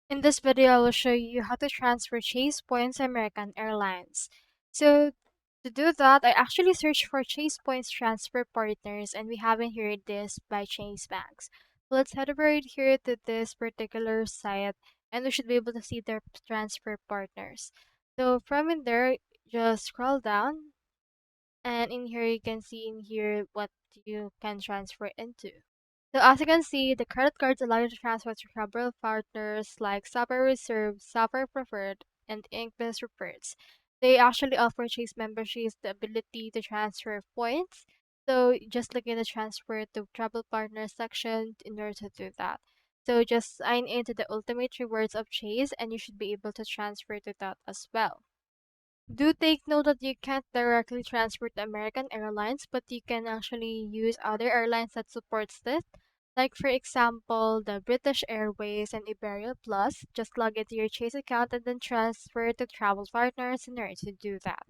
In this video, I will show you how to transfer Chase points to American Airlines. So to do that, I actually searched for Chase points transfer partners and we have in here this by Chase Banks. So let's head over right here to this particular site and we should be able to see their transfer partners. So from in there, just scroll down and in here you can see in here what you can transfer into. So as you can see, the credit cards allow you to transfer to several partners like Sapphire Reserve, Sapphire Preferred, and Inkbest Rewards. They actually offer Chase memberships the ability to transfer points. So just look in the transfer to travel partners section in order to do that. So just sign into the ultimate rewards of Chase and you should be able to transfer to that as well. Do take note that you can't directly transfer to American Airlines, but you can actually use other airlines that supports this. Like for example, the British Airways and Iberia Plus. Just log into your Chase account and then transfer to travel partners in order to do that.